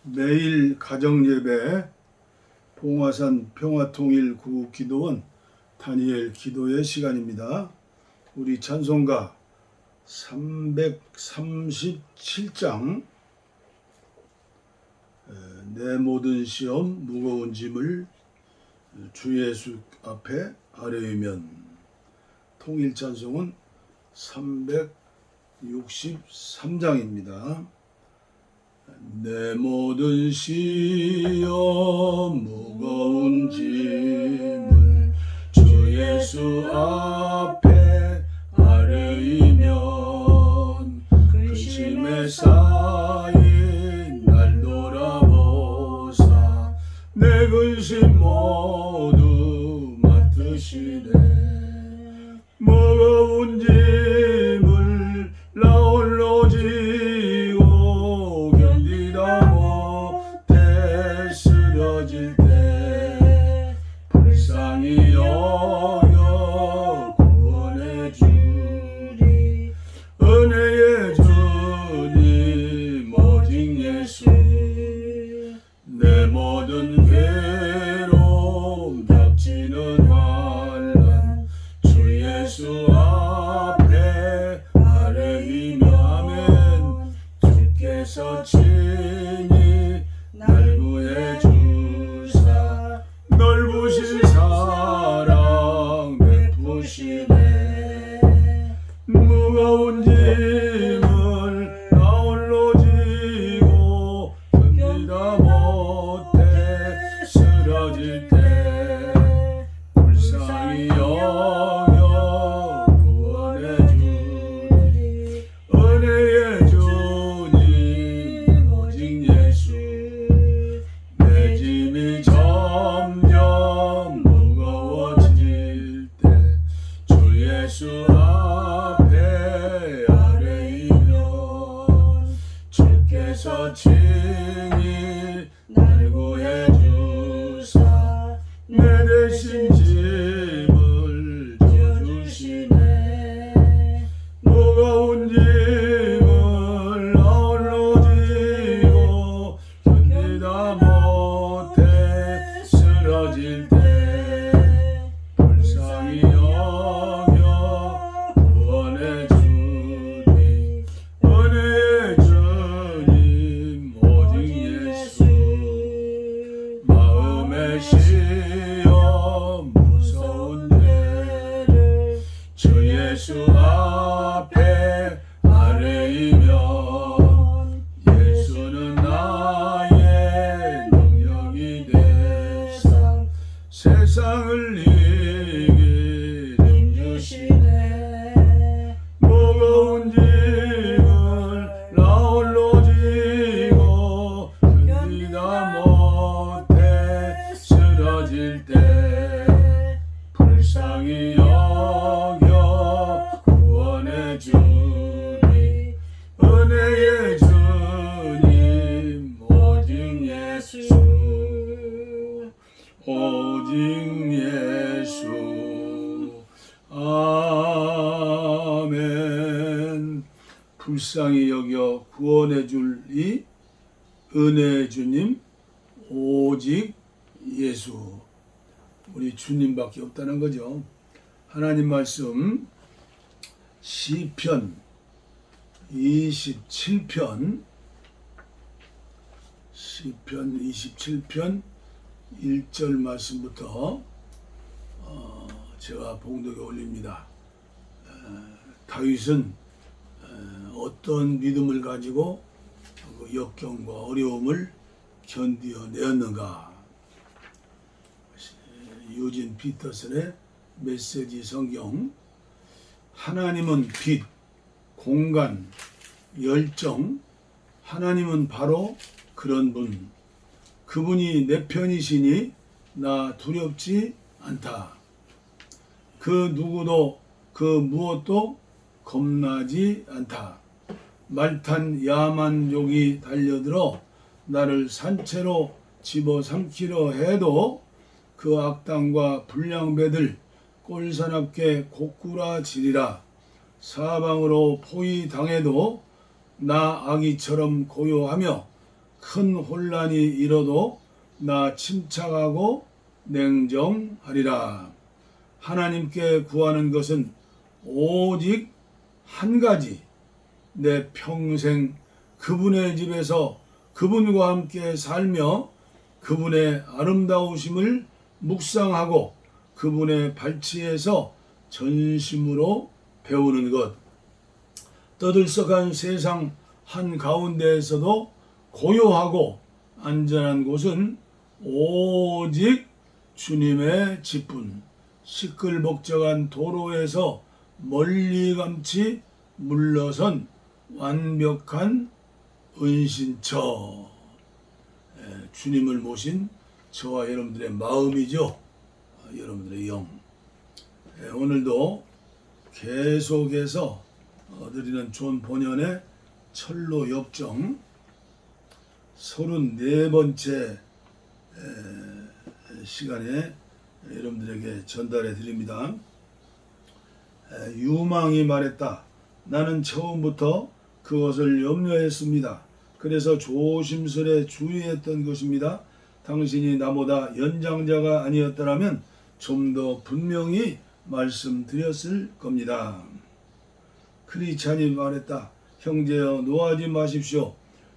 매일 가정예배 봉화산 평화통일구기도원 다니엘 기도의 시간입니다. 우리 찬송가 337장 내 모든 시험 무거운 짐을 주 예수 앞에 아뢰면, 통일찬송은 363장입니다. 내 모든 시험 무거운 짐을 주 예수 앞에 아뢰면, 근심에 쌓인 날 돌아보사 내 근심 모두 맡으시네. 무거운 짐을 나 홀로 지고 견디다 못해 쓰러질 때 불쌍히 여겨 구원해 주리. 은혜의 주님 오직 예수. 내 모든 괴로움 닥치는 환난 주 예수 앞에 아뢰이며 아멘. 주께서 친히 날 구해 주사 넓으신 사랑 베푸시네. 무거운 짐을 나 홀로 지고 견디다 못해 쓰러질 때 불쌍히 여겨 구원해 주리. 은혜의 주님 오직 예수. 내 짐이 점점 무거워질 때 주 예수 앞에 아뢰이면, 주께서 친히 날 구해 주사 내 대신 짐을 져주시네. 무거운 짐을 나 홀로 지고 견디다 못해 쓰러질 때 불쌍히 여겨 구원해 주리. 은혜의 주님 오직 예수. 마음의 시험 무서운 죄를 주 예수 앞에 아뢰이면, 예수는 나의 능력이 되사 세상을 이길 힘 주시네. 무거운 짐을 나 홀로 지고 견디다 못해 쓰러질 때 불쌍히 여겨 구원해 주리. 은혜의 주님 오직 예수. 오직 예수. 아멘. 불쌍히 여겨 구원해 줄 이 은혜의 주님 오직 예수. 우리 주님밖에 없다는 거죠. 하나님 말씀 시편 27편 1절 말씀부터 제가 봉독에 올립니다. 다윗은 어떤 믿음을 가지고 그 역경과 어려움을 견디어내었는가. 유진 피터슨의 메시지 성경. 하나님은 빛, 공간, 열정. 하나님은 바로 그런 분. 그분이 내 편이시니 나 두렵지 않다. 그 누구도 그 무엇도 겁나지 않다. 말탄 야만 욕이 달려들어 나를 산채로 집어삼키려 해도 그 악당과 불량배들 꼴사납게 고꾸라지리라. 사방으로 포위당해도 나 아기처럼 고요하며 큰 혼란이 일어도 나 침착하고 냉정하리라. 하나님께 구하는 것은 오직 한 가지, 내 평생 그분의 집에서 그분과 함께 살며 그분의 아름다우심을 묵상하고 그분의 발치에서 전심으로 배우는 것. 떠들썩한 세상 한가운데에서도 고요하고 안전한 곳은 오직 주님의 집뿐. 시끌벅적한 도로에서 멀리감치 물러선 완벽한 은신처. 주님을 모신 저와 여러분들의 마음이죠. 여러분들의 영. 오늘도 계속해서 드리는 존 본연의 철로 역정 34번째 시간에 여러분들에게 전달해 드립니다. 유망이 말했다. 나는 처음부터 그것을 염려했습니다. 그래서 조심스레 주의했던 것입니다. 당신이 나보다 연장자가 아니었더라면 좀 더 분명히 말씀드렸을 겁니다. 크리스찬이 말했다. 형제여, 노하지 마십시오.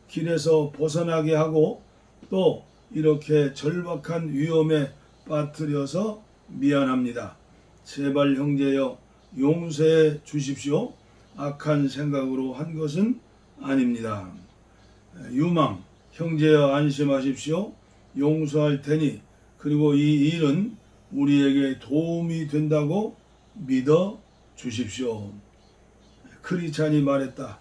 길에서 벗어나게 하고 또 이렇게 절박한 위험에 빠뜨려서 미안합니다. 제발 형제여, 용서해 주십시오. 악한 생각으로 한 것은 아닙니다. 유망, 형제여 안심하십시오. 용서할 테니 그리고 이 일은 우리에게 도움이 된다고 믿어 주십시오. 크리스찬이 말했다.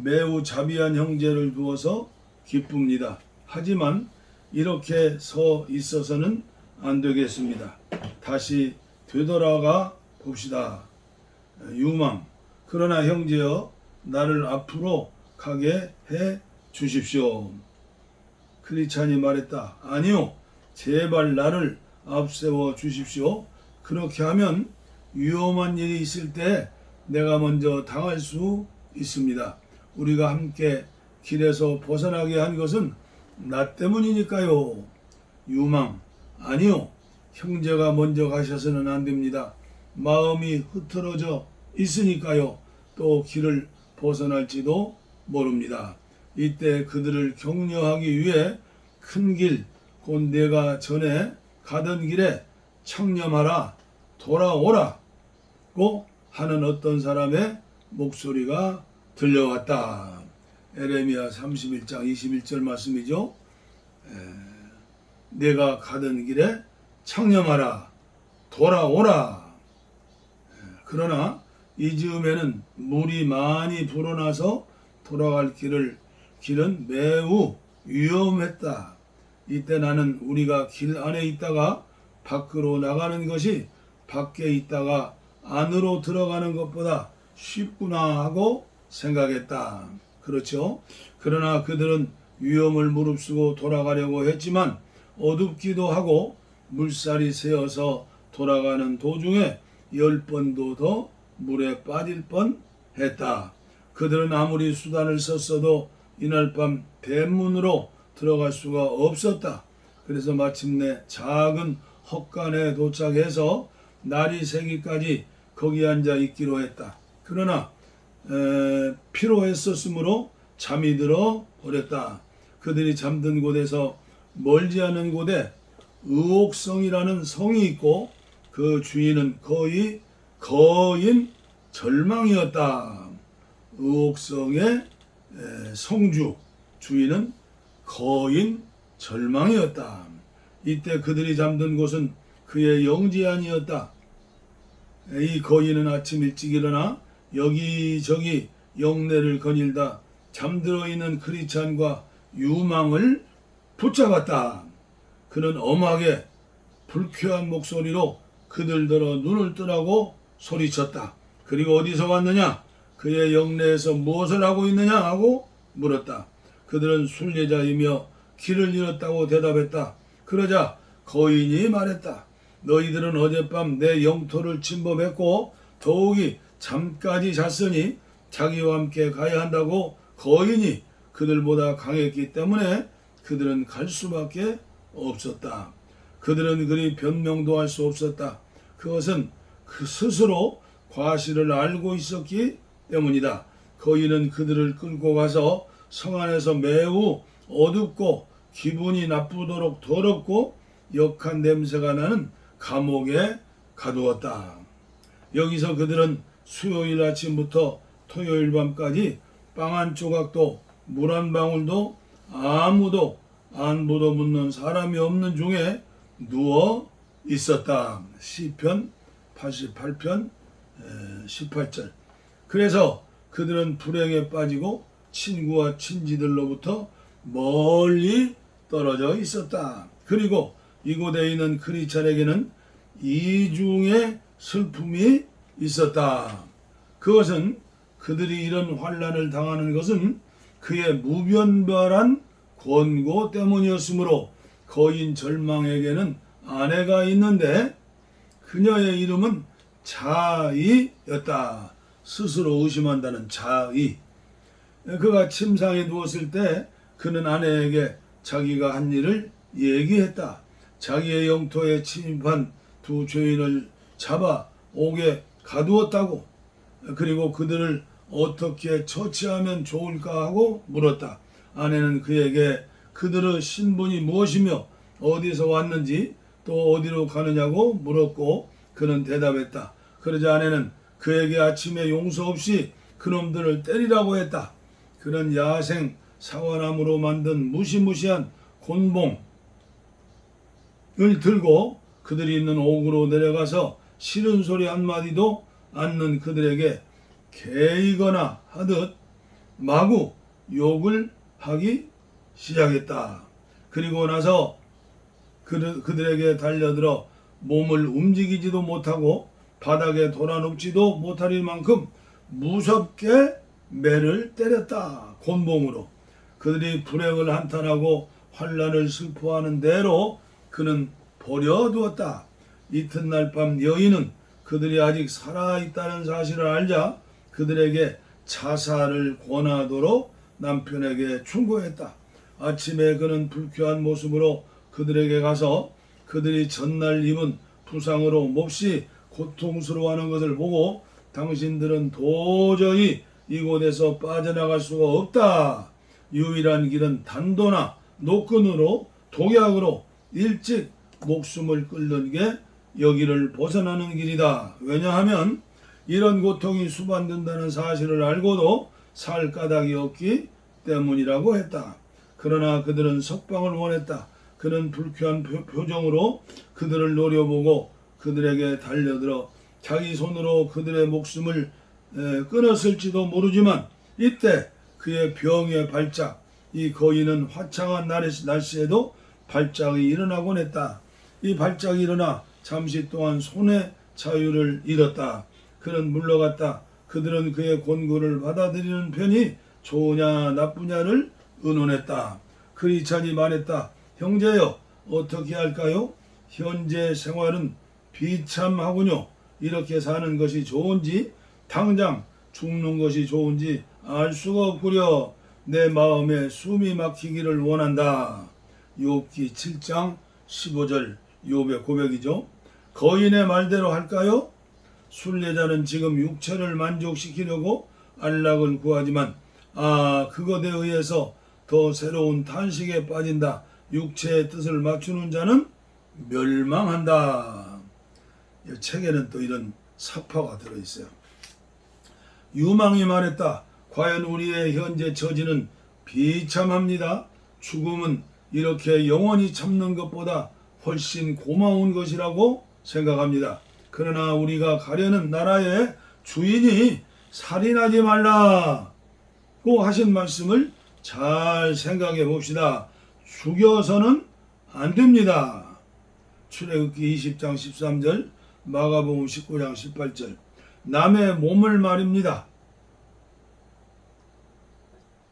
매우 자비한 형제를 두어서 기쁩니다. 하지만 이렇게 서 있어서는 안 되겠습니다. 다시 되돌아가 봅시다. 유망, 그러나 형제여, 나를 앞으로 가게 해 주십시오. 크리스찬이 말했다. 아니요, 제발 나를 앞세워 주십시오. 그렇게 하면 위험한 일이 있을 때 내가 먼저 당할 수 있습니다. 우리가 함께 길에서 벗어나게 한 것은 나 때문이니까요. 유망, 아니요, 형제가 먼저 가셔서는 안 됩니다. 마음이 흐트러져 있으니까요. 또 길을 벗어날지도 모릅니다. 이때 그들을 격려하기 위해 큰 길, 곧 내가 전에 가던 길에 청렴하라, 돌아오라고 하는 어떤 사람의 목소리가 들려왔다. 에레미야 31장 21절 말씀이죠. 내가 가던 길에 청렴하라, 돌아오라. 그러나 이 즈음에는 물이 많이 불어나서 돌아갈 길은 매우 위험했다. 이때 나는 우리가 길 안에 있다가 밖으로 나가는 것이 밖에 있다가 안으로 들어가는 것보다 쉽구나 하고 생각했다. 그렇죠? 그러나 그들은 위험을 무릅쓰고 돌아가려고 했지만 어둡기도 하고 물살이 새어서 돌아가는 도중에 10번도 더 물에 빠질 뻔했다. 그들은 아무리 수단을 썼어도 이날 밤 대문으로 들어갈 수가 없었다. 그래서 마침내 작은 헛간에 도착해서 날이 새기까지 거기 앉아 있기로 했다. 그러나 피로했었으므로 잠이 들어 버렸다. 그들이 잠든 곳에서 멀지 않은 곳에 의옥성이라는 성이 있고 그 주인은 거인 절망이었다. 의옥성의 성주 주인은 거인 절망이었다. 이때 그들이 잠든 곳은 그의 영지안이었다. 이 거인은 아침 일찍 일어나 여기저기 영내를 거닐다 잠들어 있는 크리스찬과 유망을 붙잡았다. 그는 엄하게 불쾌한 목소리로 그들더러 눈을 뜨라고 소리쳤다. 그리고 어디서 왔느냐? 그의 영내에서 무엇을 하고 있느냐? 하고 물었다. 그들은 순례자이며 길을 잃었다고 대답했다. 그러자 거인이 말했다. 너희들은 어젯밤 내 영토를 침범했고 더욱이 잠까지 잤으니 자기와 함께 가야 한다고 거인이 그들보다 강했기 때문에 그들은 갈 수밖에 없었다. 그들은 그리 변명도 할 수 없었다. 그것은 그 스스로 과실을 알고 있었기 때문이다. 거인은 그들을 끌고 가서 성 안에서 매우 어둡고 기분이 나쁘도록 더럽고 역한 냄새가 나는 감옥에 가두었다. 여기서 그들은 수요일 아침부터 토요일 밤까지 빵 한 조각도 물 한 방울도 아무도 안부도 묻는 사람이 없는 중에 누워 있었다. 시편 88편 18절. 그래서 그들은 불행에 빠지고 친구와 친지들로부터 멀리 떨어져 있었다. 그리고 이곳에 있는 크리스찬에게는 이중의 슬픔이 있었다. 그것은 그들이 이런 환난을 당하는 것은 그의 무변별한 권고 때문이었으므로 거인 절망에게는 아내가 있는데 그녀의 이름은 자의였다. 스스로 의심한다는 자의. 그가 침상에 누웠을 때 그는 아내에게 자기가 한 일을 얘기했다. 자기의 영토에 침입한 두 죄인을 잡아 옥에 가두었다고. 그리고 그들을 어떻게 처치하면 좋을까 하고 물었다. 아내는 그에게 그들의 신분이 무엇이며 어디서 왔는지 또 어디로 가느냐고 물었고 그는 대답했다. 그러자 아내는 그에게 아침에 용서 없이 그놈들을 때리라고 했다. 그는 야생 사과나무로 만든 무시무시한 곤봉을 들고 그들이 있는 옥으로 내려가서 싫은 소리 한마디도 않는 그들에게 개이거나 하듯 마구 욕을 하기 시작했다. 그리고 나서 그들에게 달려들어 몸을 움직이지도 못하고 바닥에 돌아눕지도 못할 만큼 무섭게 매를 때렸다. 곤봉으로. 그들이 불행을 한탄하고 환난을 슬퍼하는 대로 그는 버려두었다. 이튿날 밤 여인은 그들이 아직 살아있다는 사실을 알자 그들에게 자살을 권하도록 남편에게 충고했다. 아침에 그는 불쾌한 모습으로 그들에게 가서 그들이 전날 입은 부상으로 몹시 고통스러워하는 것을 보고 당신들은 도저히 이곳에서 빠져나갈 수가 없다. 유일한 길은 단도나 노끈으로 독약으로 일찍 목숨을 끊는 게 여기를 벗어나는 길이다. 왜냐하면 이런 고통이 수반된다는 사실을 알고도 살 까닭이 없기 때문이라고 했다. 그러나 그들은 석방을 원했다. 그는 불쾌한 표정으로 그들을 노려보고 그들에게 달려들어 자기 손으로 그들의 목숨을 끊었을지도 모르지만 이때 그의 병의 발작, 이 거인은 화창한 날씨에도 발작이 일어나곤 했다. 이 발작이 일어나 잠시 동안 손의 자유를 잃었다. 그는 물러갔다. 그들은 그의 권고를 받아들이는 편이 좋으냐 나쁘냐를 의논했다. 크리스찬이 말했다. 형제여, 어떻게 할까요? 현재 생활은 비참하군요. 이렇게 사는 것이 좋은지 당장 죽는 것이 좋은지 알 수가 없구려. 내 마음에 숨이 막히기를 원한다. 욥기 7장 15절 욥의 고백이죠. 거인의 말대로 할까요? 순례자는 지금 육체를 만족시키려고 안락을 구하지만 그것에 의해서 더 새로운 탄식에 빠진다. 육체의 뜻을 맞추는 자는 멸망한다. 이 책에는 또 이런 사파가 들어있어요. 유망이 말했다. 과연 우리의 현재 처지는 비참합니다. 죽음은 이렇게 영원히 참는 것보다 훨씬 고마운 것이라고 생각합니다. 그러나 우리가 가려는 나라의 주인이 살인하지 말라고 하신 말씀을 잘 생각해 봅시다. 죽여서는 안 됩니다. 출애굽기 20장 13절, 마가복음 19장 18절. 남의 몸을 말입니다.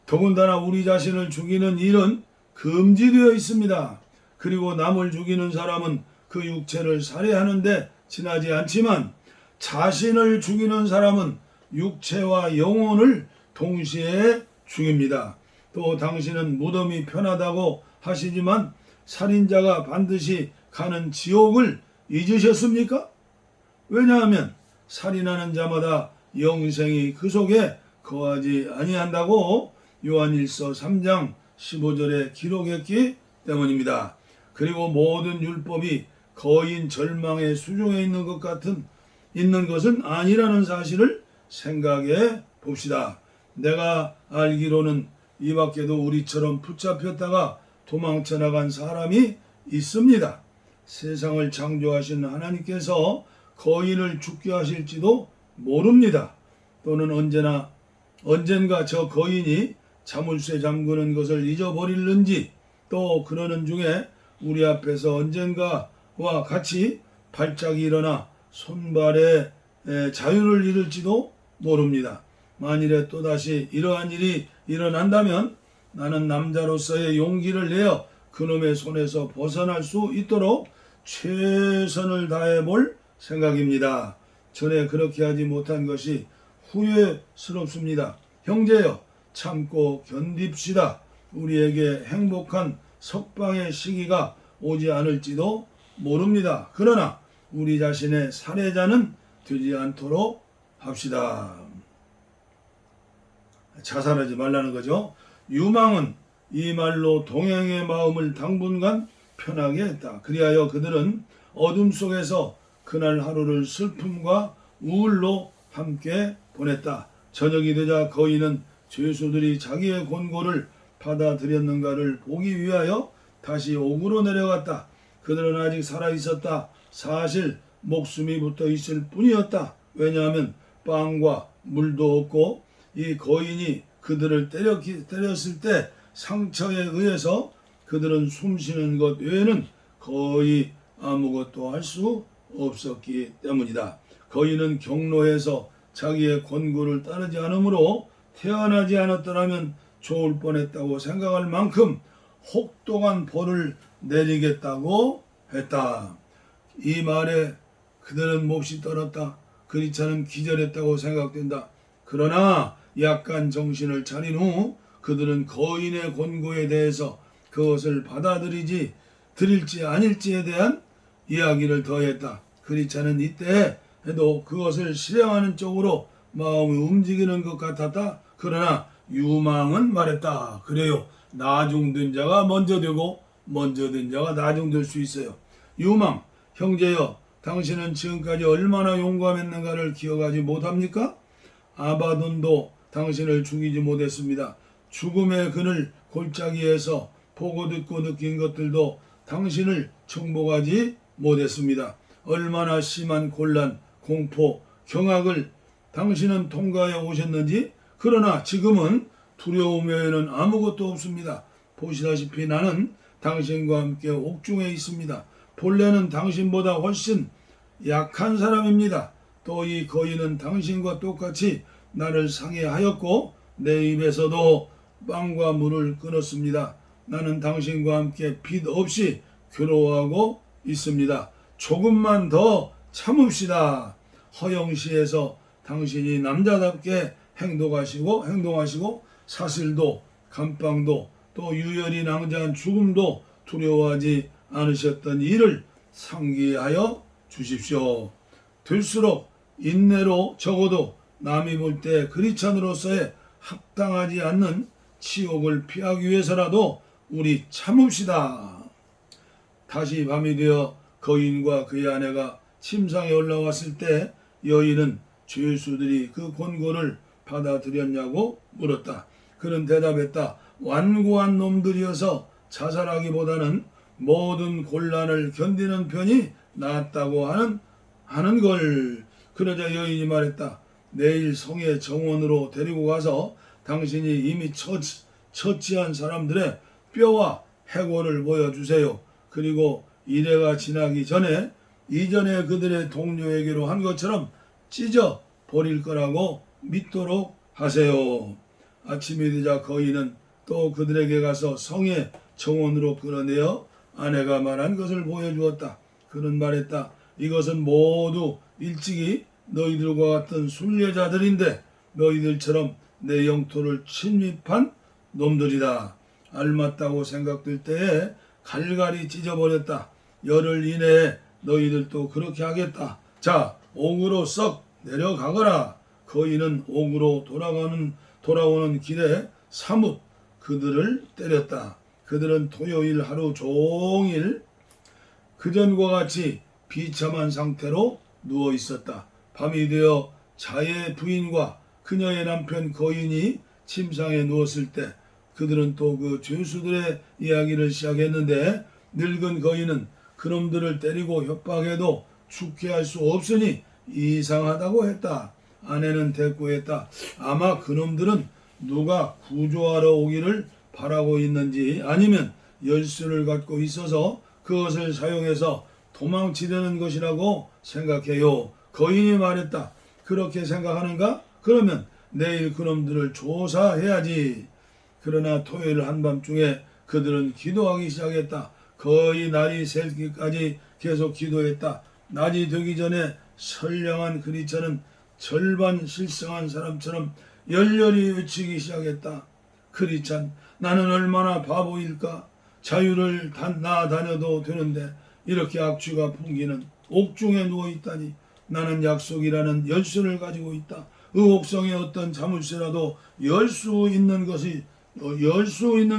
더군다나 우리 자신을 죽이는 일은 금지되어 있습니다. 그리고 남을 죽이는 사람은 그 육체를 살해하는데 지나지 않지만 자신을 죽이는 사람은 육체와 영혼을 동시에 죽입니다. 또 당신은 무덤이 편하다고 하시지만 살인자가 반드시 가는 지옥을 잊으셨습니까? 왜냐하면 살인하는 자마다 영생이 그 속에 거하지 아니한다고 요한일서 3장 15절에 기록했기 때문입니다. 그리고 모든 율법이 거인 절망의 수중에 있는 것은 아니라는 사실을 생각해 봅시다. 내가 알기로는 이 밖에도 우리처럼 붙잡혔다가 도망쳐 나간 사람이 있습니다. 세상을 창조하신 하나님께서 거인을 죽게 하실지도 모릅니다. 또는 언젠가 저 거인이 자물쇠 잠그는 것을 잊어버릴는지, 또 그러는 중에 우리 앞에서 언젠가와 같이 발작이 일어나 손발에 자유를 잃을지도 모릅니다. 만일에 또다시 이러한 일이 일어난다면 나는 남자로서의 용기를 내어 그놈의 손에서 벗어날 수 있도록 최선을 다해 볼 생각입니다. 전에 그렇게 하지 못한 것이 후회스럽습니다. 형제여, 참고 견딥시다. 우리에게 행복한 석방의 시기가 오지 않을지도 모릅니다. 그러나 우리 자신의 살해자는 되지 않도록 합시다. 자살하지 말라는 거죠. 유망은 이 말로 동행의 마음을 당분간 편하게 했다. 그리하여 그들은 어둠 속에서 그날 하루를 슬픔과 우울로 함께 보냈다. 저녁이 되자 거인은 죄수들이 자기의 권고를 받아들였는가를 보기 위하여 다시 옥으로 내려갔다. 그들은 아직 살아있었다. 사실 목숨이 붙어 있을 뿐이었다. 왜냐하면 빵과 물도 없고 이 거인이 그들을 때렸을 때 상처에 의해서 그들은 숨쉬는 것 외에는 거의 아무것도 할 수 없었기 때문이다. 거인은 경로에서 자기의 권고를 따르지 않으므로 태어나지 않았더라면 좋을 뻔했다고 생각할 만큼 혹독한 벌을 내리겠다고 했다. 이 말에 그들은 몹시 떨었다. 그리차는 기절했다고 생각된다. 그러나 약간 정신을 차린 후 그들은 거인의 권고에 대해서 그것을 드릴지 아닐지에 대한 이야기를 더했다. 그리차는 이때 해도 그것을 실행하는 쪽으로 마음이 움직이는 것 같았다. 그러나 유망은 말했다. 그래요. 나중된 자가 먼저 되고 먼저 된 자가 나중될 수 있어요. 유망, 형제여, 당신은 지금까지 얼마나 용감했는가를 기억하지 못합니까? 아바돈도 당신을 죽이지 못했습니다. 죽음의 그늘 골짜기에서 보고 듣고 느낀 것들도 당신을 정복하지 못했습니다. 얼마나 심한 곤란, 공포, 경악을 당신은 통과해 오셨는지. 그러나 지금은 두려움 외에는 아무것도 없습니다. 보시다시피 나는 당신과 함께 옥중에 있습니다. 본래는 당신보다 훨씬 약한 사람입니다. 또 이 거인은 당신과 똑같이 나를 상해하였고 내 입에서도 빵과 물을 끊었습니다. 나는 당신과 함께 빚 없이 괴로워하고 있습니다. 조금만 더 참읍시다. 허영시에서 당신이 남자답게 행동하시고 사슬도 감방도 또 유혈이 낭자한 죽음도 두려워하지 않으셨던 이를 상기하여 주십시오. 될수록 인내로 적어도 남이 볼 때 그리스도인으로서의 합당하지 않는 치욕을 피하기 위해서라도 우리 참읍시다. 다시 밤이 되어 거인과 그의 아내가 침상에 올라왔을 때 여인은 죄수들이 그 권고를 받아들였냐고 물었다. 그는 대답했다. 완고한 놈들이어서 자살하기보다는 모든 곤란을 견디는 편이 낫다고 하는 걸. 그러자 여인이 말했다. 내일 성의 정원으로 데리고 가서 당신이 이미 처치한 사람들의 뼈와 해골을 보여주세요. 그리고 이래가 지나기 전에 이전에 그들의 동료에게로 한 것처럼 찢어 버릴 거라고 믿도록 하세요. 아침이 되자 거인은 또 그들에게 가서 성의 정원으로 끌어내어 아내가 말한 것을 보여주었다. 그는 말했다. 이것은 모두 일찍이 너희들과 같은 순례자들인데 너희들처럼 내 영토를 침입한 놈들이다. 알맞다고 생각될 때에 갈갈이 찢어버렸다. 열흘 이내에 너희들도 그렇게 하겠다. 자, 옥으로 썩 내려가거라. 거인은 옥으로 돌아오는 길에 사뭇 그들을 때렸다. 그들은 토요일 하루 종일 그전과 같이 비참한 상태로 누워 있었다. 밤이 되어 자의 부인과 그녀의 남편 거인이 침상에 누웠을 때 그들은 또 그 죄수들의 이야기를 시작했는데, 늙은 거인은 그놈들을 때리고 협박해도 죽게 할 수 없으니 이상하다고 했다. 아내는 대꾸했다. 아마 그놈들은 누가 구조하러 오기를 바라고 있는지, 아니면 열쇠를 갖고 있어서 그것을 사용해서 도망치려는 것이라고 생각해요. 거인이 말했다. 그렇게 생각하는가? 그러면 내일 그놈들을 조사해야지. 그러나 토요일 한밤중에 그들은 기도하기 시작했다. 거의 날이 새기까지 계속 기도했다. 낮이 되기 전에 선량한 그리처는 절반 실성한 사람처럼 열렬히 외치기 시작했다. 크리찬, 나는 얼마나 바보일까? 자유를 다녀도 되는데 이렇게 악취가 풍기는 옥중에 누워있다니. 나는 약속이라는 열쇠를 가지고 있다. 의혹성의 어떤 자물쇠라도 열 수 있는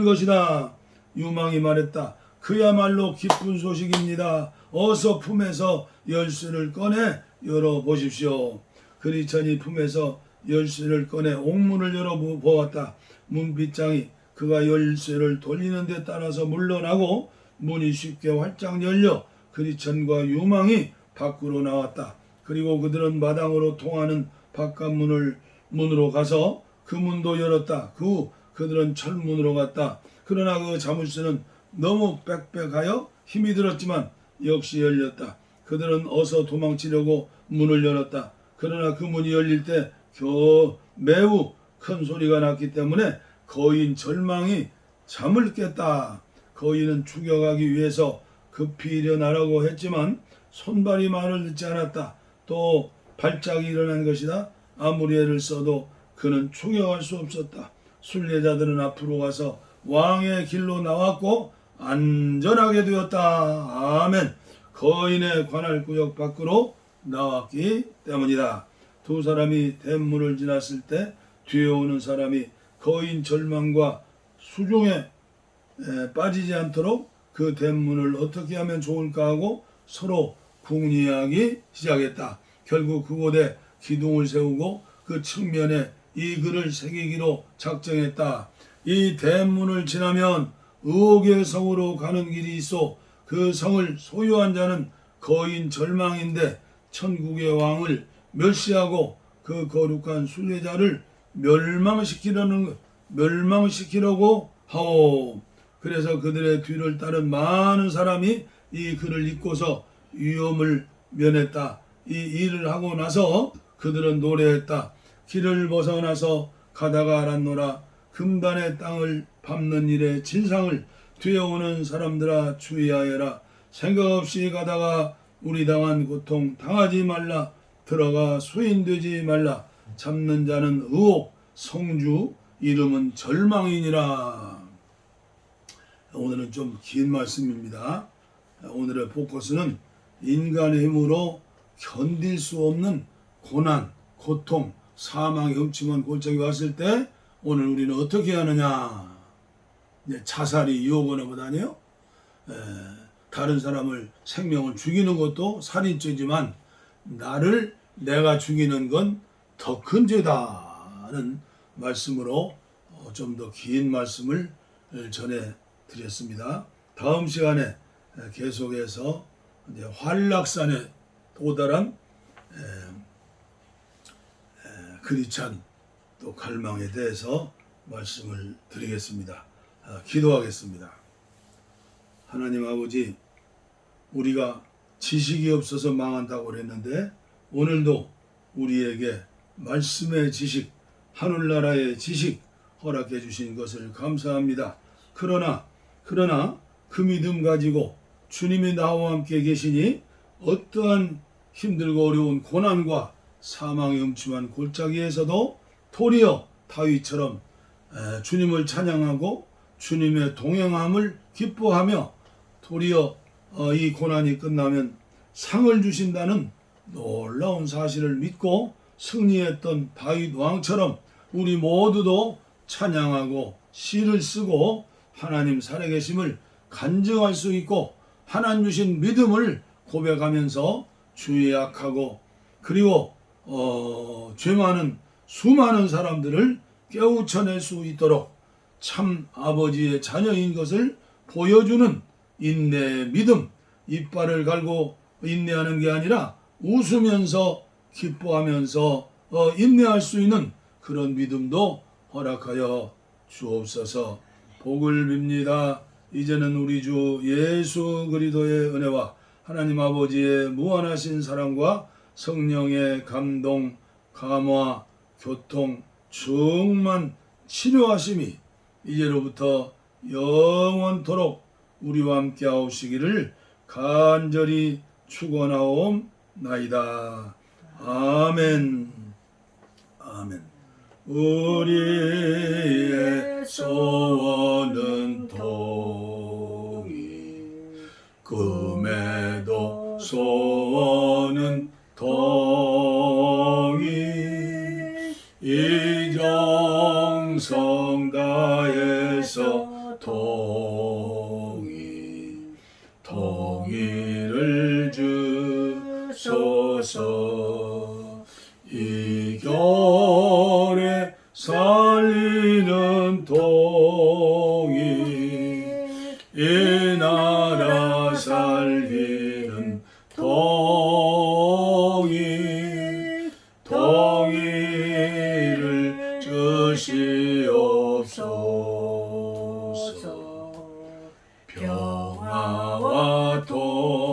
것이다. 유망이 말했다. 그야말로 기쁜 소식입니다. 어서 품에서 열쇠를 꺼내 열어보십시오. 그리천이 품에서 열쇠를 꺼내 옥문을 열어보았다. 문빗장이 그가 열쇠를 돌리는 데 따라서 물러나고 문이 쉽게 활짝 열려 그리천과 유망이 밖으로 나왔다. 그리고 그들은 마당으로 통하는 바깥문으로 가서 그 문도 열었다. 그 후 그들은 철문으로 갔다. 그러나 그 자물쇠는 너무 빽빽하여 힘이 들었지만 역시 열렸다. 그들은 어서 도망치려고 문을 열었다. 그러나 그 문이 열릴 때 매우 큰 소리가 났기 때문에 거인 절망이 잠을 깼다. 거인은 추격하기 위해서 급히 일어나라고 했지만 손발이 말을 듣지 않았다. 또 발작이 일어난 것이다. 아무리 애를 써도 그는 추격할 수 없었다. 순례자들은 앞으로 가서 왕의 길로 나왔고 안전하게 되었다. 아멘. 거인의 관할 구역 밖으로 나왔기 때문이다. 두 사람이 댐문을 지났을 때 뒤에 오는 사람이 거인 절망과 수종에 빠지지 않도록 그 댐문을 어떻게 하면 좋을까 하고 서로 궁리하기 시작했다. 결국 그곳에 기둥을 세우고 그 측면에 이 글을 새기기로 작정했다. 이 댐문을 지나면 의혹의 성으로 가는 길이 있어 그 성을 소유한 자는 거인 절망인데 천국의 왕을 멸시하고 그 거룩한 순례자를 멸망시키려고 하오. 그래서 그들의 뒤를 따른 많은 사람이 이 글을 읽고서 위험을 면했다. 이 일을 하고 나서 그들은 노래했다. 길을 벗어나서 가다가 알았노라. 금단의 땅을 밟는 일의 진상을 뒤에 오는 사람들아 주의하여라. 생각 없이 가다가 우리 당한 고통 당하지 말라. 들어가 수인되지 말라. 잡는 자는 의혹, 성주, 이름은 절망이니라. 오늘은 좀 긴 말씀입니다. 오늘의 포커스는 인간의 힘으로 견딜 수 없는 고난, 고통, 사망의 음침한 골짜기 왔을 때 오늘 우리는 어떻게 하느냐. 자살이 유혹하는 것 아니에요? 다른 사람을 생명을 죽이는 것도 살인죄지만 내가 죽이는 건 더 큰 죄다는 말씀으로 좀 더 긴 말씀을 전해드렸습니다. 다음 시간에 계속해서 환락산에 도달한 크리찬 또 갈망에 대해서 말씀을 드리겠습니다. 기도하겠습니다. 하나님 아버지, 우리가 지식이 없어서 망한다고 그랬는데 오늘도 우리에게 말씀의 지식, 하늘나라의 지식 허락해 주신 것을 감사합니다. 그러나 그 믿음 가지고 주님이 나와 함께 계시니 어떠한 힘들고 어려운 고난과 사망의 음침한 골짜기에서도 도리어 다윗처럼 주님을 찬양하고 주님의 동행함을 기뻐하며 도리어 이 고난이 끝나면 상을 주신다는 놀라운 사실을 믿고 승리했던 다윗 왕처럼 우리 모두도 찬양하고 시를 쓰고 하나님 살아계심을 간증할 수 있고 하나님 주신 믿음을 고백하면서 주의 약하고 그리고 죄 많은 수많은 사람들을 깨우쳐낼 수 있도록 참 아버지의 자녀인 것을 보여주는 인내의 믿음, 이빨을 갈고 인내하는 게 아니라 웃으면서 기뻐하면서 인내할 수 있는 그런 믿음도 허락하여 주옵소서. 복을 빕니다. 이제는 우리 주 예수 그리스도의 은혜와 하나님 아버지의 무한하신 사랑과 성령의 감동, 감화, 교통, 충만, 치료하심이 이제로부터 영원토록 우리와 함께 하옵시기를 간절히 축원하옵나이다. 아멘. 아멘. 우리의 소원은 통이 금에도 소원은 통이 이정성 다해서 통일을 주소서. 이 겨울에 살리는 통일 이 나라 살리는 통일을 주시옵소서. 평화와 통